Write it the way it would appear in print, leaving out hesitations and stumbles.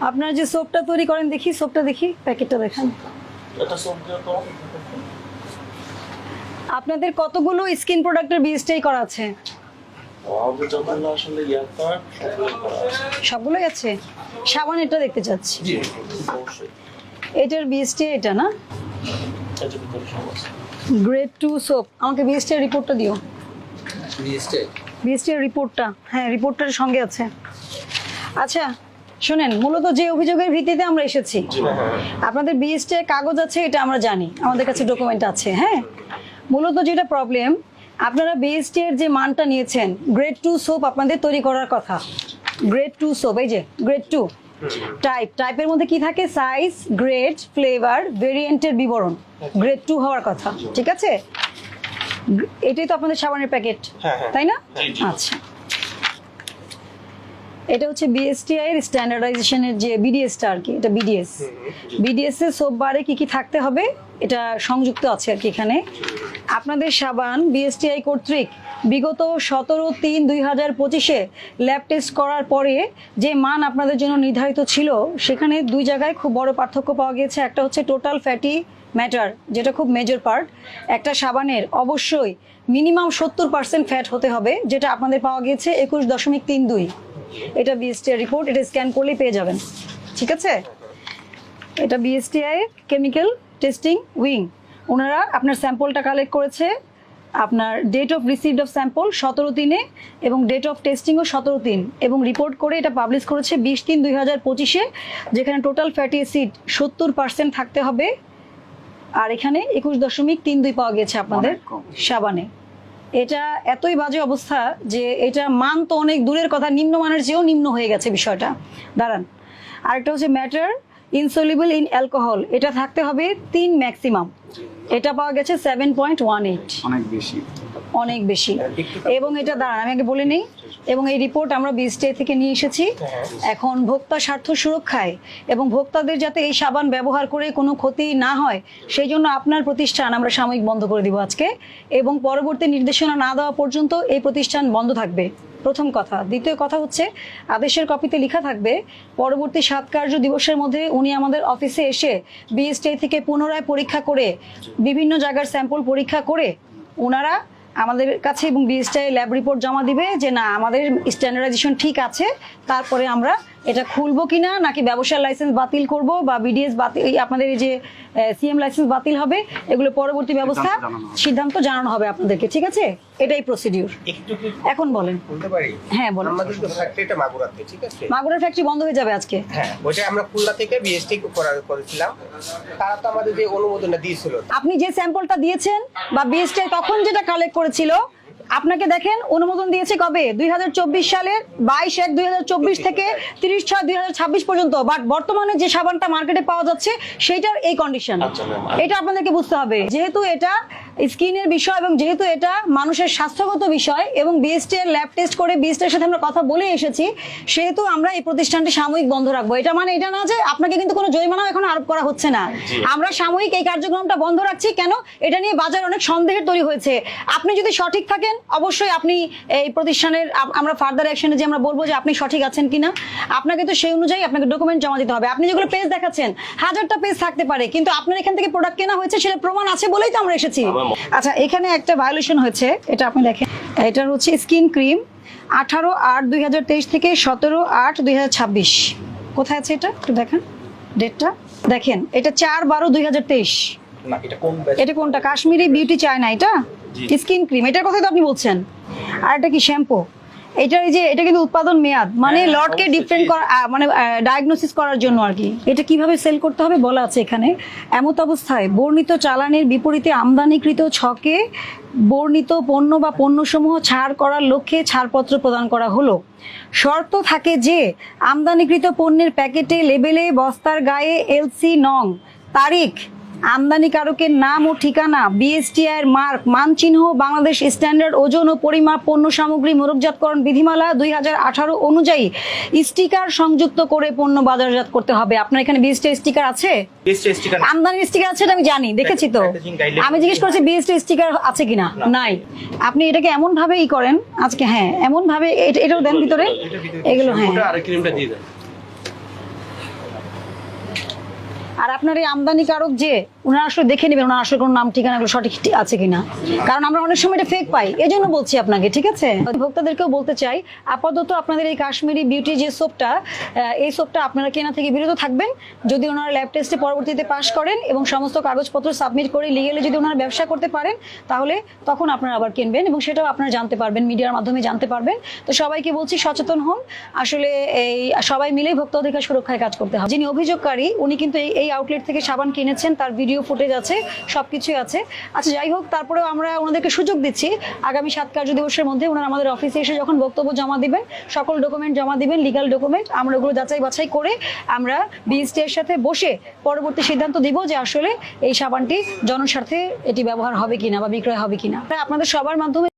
আপনার যে সোপটা তৈরি করেন দেখি, সোপটা দেখি, প্যাকেটটা দেখান। এটা সোপ দিয়ে তো আপনাদের কতগুলো স্কিন প্রোডাক্টের বিএসটিআই করা আছে? আমাদের যতগুলো আসলে ইয়ারটা সবগুলোই আছে। সাবান এটা দেখতে চাচ্ছি। জি অবশ্যই এটার বিএসটিআই এটা না? এটার ভিতরে সব আছে। Grade 2 soap. আমাকে বিএসটিআই রিপোর্টটা দিও। বিএসটিআই রিপোর্টটা, হ্যাঁ রিপোর্টটার সঙ্গে আছে। আচ্ছা শুনেন, মূলত যে অভিযোগের ভিত্তিতে আমরা এসেছি, আপনাদের বিএসটিআই কাগজ আছে এটা আমরা জানি, আমাদের কাছে ডকুমেন্ট আছে। হ্যাঁ, মূলত যেটা প্রবলেম, আপনারা বিএসটি এর যে মানটা নিয়েছেন, গ্রেড 2 সোপ আপনাদের তৈরি করার কথা। গ্রেড 2 সোপ, এই যে গ্রেড 2 টাইপের মধ্যে কি থাকে? সাইজ, গ্রেড, ফ্লেভার, ভেরিয়েন্টের বিবরণ। গ্রেড 2 হওয়ার কথা, ঠিক আছে? এটাই তো আপনাদের সাবানের প্যাকেট, তাই না? আচ্ছা, এটা হচ্ছে বিএসটিআই এর স্ট্যান্ডার্ডাইজেশনের যে বিডিএসটা আর কি, এটা বিডিএস এর সোপ বারে কি কি থাকতে হবে এটা সংযুক্ত আছে আর কি এখানে। আপনাদের সাবান বিএসটিআই কর্তৃক বিগত 17/3/2025 ল্যাব টেস্ট করার পরে যে মান আপনাদের জন্য নির্ধারিত ছিল, সেখানে দুই জায়গায় খুব বড় পার্থক্য পাওয়া গিয়েছে। একটা হচ্ছে টোটাল ফ্যাটি ম্যাটার, যেটা খুব মেজর পার্ট। একটা সাবানের অবশ্যই মিনিমাম 70% ফ্যাট হতে হবে, যেটা আপনাদের পাওয়া গিয়েছে 21.32। এটা বিএসটিআই রিপোর্ট, এটা স্ক্যান করলেই পেয়ে যাবেন, ঠিক আছে? এটা বিএসটিআই কেমিক্যাল টেস্টিং উইং, ওনারা আপনার স্যাম্পলটা কালেক্ট করেছে। আপনার date of received of sample 17/3 এবং ডেট অফ টেস্টিংও 17/3, এবং রিপোর্ট করে এটা পাবলিশ করেছে 20/3/2025, যেখানে টোটাল ফ্যাটি অ্যাসিড 70% থাকতে হবে। আর এখানে 21.32 পাওয়া গেছে আপনাদের সাবানে। এটা এতই বাজে অবস্থা যে এটা মান তো অনেক দূরের কথা, নিম্নমানের চেয়েও নিম্ন হয়ে গেছে বিষয়টা। দাঁড়ান, আরেকটা হচ্ছে ম্যাটার ইনসলিবল ইন অ্যালকোহল, এটা থাকতে হবে 3 ম্যাক্সিমাম। এটা পাওয়া গেছে 7.18, অনেক বেশি। এবং এটা দাঁড়ান আমি আগে বলে নিই, এবং এই রিপোর্ট আমরা বিএসটিআই থেকে নিয়ে এসেছি। এখন ভোক্তা স্বার্থ সুরক্ষায় এবং ভোক্তাদের যাতে এই সাবান ব্যবহার করে কোনো ক্ষতি না হয়, সেই জন্য আপনার প্রতিষ্ঠান আমরা সাময়িক বন্ধ করে দিব আজকে, এবং পরবর্তী নির্দেশনা না দেওয়া পর্যন্ত এই প্রতিষ্ঠান বন্ধ থাকবে। প্রথম কথা। দ্বিতীয় কথা হচ্ছে, আদেশের কপিতে লেখা থাকবে পরবর্তী 7 কার্য দিবসের মধ্যে উনি আমাদের অফিসে এসে বিএসটিআই থেকে পুনরায় পরীক্ষা করে, বিভিন্ন জায়গার স্যাম্পল পরীক্ষা করে ওনারা আমাদের কাছে এবং বিএসটিআই ল্যাব রিপোর্ট জমা দিবে যে না আমাদের স্ট্যান্ডার্ডাইজেশন ঠিক আছে। তারপরে আমরা এটা খুলবো কিনা, নাকি ব্যবসার লাইসেন্স বাতিল করব, বা বিডিএস বাতিল, আপনাদের এই যে সিএম লাইসেন্স বাতিল হবে, এগুলো পরবর্তী ব্যবস্থা সিদ্ধান্ত জানানো হবে আপনাদেরকে, ঠিক আছে? এটাই প্রসিডিউর। এখন বলেন। বলতে পারি? হ্যাঁ বলেন। আমাদের তো ফ্যাক্টরিটা মাগুরাতে, ঠিক আছে? মাগুরার ফ্যাক্টরি বন্ধ হয়ে যাবে আজকে? হ্যাঁ, ওইটা আমরা খুলনা থেকে বিএসটি করেছিলাম। তারা তো আমাদের যে অনুমোদনটা দিয়েছিল, আপনি যে স্যাম্পলটা দিয়েছেন বা বিএসটিআই তখন যেটা কালেক্ট করেছিল, আপনাকে দেখেন অনুমোদন দিয়েছে কবে? 2024 সালের 22/1/2024 থেকে 30/6/2026 পর্যন্ত। বাট বর্তমানে যে সাবানটা মার্কেটে পাওয়া যাচ্ছে সেইটার এই কন্ডিশন। এটা আপনাদেরকে বুঝতে হবে, যেহেতু এটা স্কিনের বিষয় এবং যেহেতু এটা মানুষের স্বাস্থ্যগত বিষয়, এবং বিএসটিআই ল্যাব টেস্ট করে বিএসটিআই সাথে আমরা কথা বলে এসেছি, সেহেতু আমরা এই প্রতিষ্ঠানটি সাময়িক বন্ধ রাখবো। এটা মানে এটা না যে আপনাকে কিন্তু কোনো জরিমানা এখন আরোপ করা হচ্ছে না। আমরা সাময়িক এই কার্যক্রমটা বন্ধ রাখছি। কেন? এটা নিয়ে বাজার অনেক সন্দেহের তৈরি হয়েছে। আপনি যদি সঠিক থাকেন, অবশ্যই আপনি এই প্রতিষ্ঠানের আমরা ফার্দার অ্যাকশনে যে আমরা বলবো যে আপনি সঠিক আছেন কিনা, আপনাকে তো সেই অনুযায়ী আপনাকে ডকুমেন্ট জমা দিতে হবে। আপনি যেগুলো পেজ দেখাচ্ছেন, 1000টা পেজ থাকতে পারে, কিন্তু আপনার এখান থেকে প্রোডাক্ট কেনা হয়েছে সেটা প্রমাণ আছে বলেই তো আমরা এসেছি। আচ্ছা, এখানে একটা ভায়োলেশন হয়েছে, এটা আপনি দেখেন। এটার হচ্ছে স্কিন ক্রিম 18/8/2023 থেকে 17/8/2026। কোথায় আছে এটা একটু দেখেন, ডেটটা দেখেন। এটা 4/12/2023। না এটা কোন ব্যাচ? এটা কোনটা? কাশ্মীরি বিউটি চায়না, এটা স্কিন ক্রিম, এটার কথাই তো আপনি বলছেন। আর এটা কি শ্যাম্পু? এটার এই যে এটা কিন্তু উৎপাদন মেয়াদ, মানে লটকে ডিফারেন্ট করা, মানে ডায়াগনোসিস করার জন্য আর কি। এটা কিভাবে সেল করতে হবে বলা আছে এখানে। এমত অবস্থায় বর্ণিত চালানের বিপরীতে আমদানিকৃত ছকে বর্ণিত পণ্য বা পণ্যসমূহ ছাড় করার লক্ষ্যে ছাড়পত্র প্রদান করা হলো। শর্ত থাকে যে আমদানিকৃত পণ্যের প্যাকেটে, লেবেলে, বস্তার গায়ে এলসি নং, তারিখ, আমদানিকারকের নাম ও ঠিকানা, বিএসটিআই এর মার্ক, মানচিহ্ন, বাংলাদেশ স্ট্যান্ডার্ড ওজন ও পরিমাপ, পণ্য সামগ্রী মোড়কজাতকরণ বিধিমালা 2018 অনুযায়ী স্টিকার সংযুক্ত করে পণ্য বাজারজাত করতে হবে। আপনার এখানে বিএসটিআই স্টিকার আছে? বিএসটি স্টিকার আমদানির স্টিকার আছে, এটা আমি জানি, দেখেছি তো। আমি জিজ্ঞেস করছি বিএসটিআই স্টিকার আছে কিনা। নাই। আপনি এটাকে এমন ভাবে করেন আজকে, হ্যাঁ এমন ভাবে এটাও দেন ভিতরে, এগুলো হ্যাঁ। আর ক্রিমটা দিয়ে দেন। আর আপনার এই আমদানিকারক যে ওনারা আসলে দেখে নেবেন ওনার আসলে কোনো নাম ঠিকানাগুলো সঠিক আছে কিনা, কারণ আমরা অনেক সময় এটা ফেক পাই, এই জন্য বলছি আপনাকে, ঠিক আছে? ভোক্তাদেরকেও বলতে চাই আপাতত আপনাদের এই কাশ্মীরি বিউটি যে সোপটা, এই সোপটা আপনারা কেনা থেকে বিরত থাকবেন। যদি ওনারা ল্যাব টেস্টে পরবর্তীতে পাস করেন এবং সমস্ত কাগজপত্র সাবমিট করে লিগেলে যদি ওনারা ব্যবসা করতে পারেন, তাহলে তখন আপনারা আবার কিনবেন এবং সেটাও আপনারা জানতে পারবেন, মিডিয়ার মাধ্যমে জানতে পারবেন। তো সবাইকে বলছি সচেতন হন, আসলে এই সবাই মিলেই ভোক্তা অধিকার সুরক্ষায় কাজ করতে হবে। যিনি অভিযোগকারী উনি কিন্তু এই আউটলেট থেকে সাবান কিনেছেন, তার ভিডিও ফুটেজ আছে, সবকিছুই আছে। আচ্ছা যাই হোক, তারপরেও আমরা ওনাদেরকে সুযোগ দিচ্ছি আগামী 7 কার্য দিবসের মধ্যে ওনারা আমাদের অফিসে এসে যখন বক্তব্য জমা দিবেন, সকল ডকুমেন্ট জমা দিবেন, লিগ্যাল ডকুমেন্ট, আমরা ওগুলো যাচাই বাছাই করে আমরা বিএসটি এর সাথে বসে পরবর্তী সিদ্ধান্ত দিব যে আসলে এই সাবানটি জনস্বার্থে এটি ব্যবহার হবে কিনা বা বিক্রয় হবে কিনা। আপনাদের সবার মাধ্যমে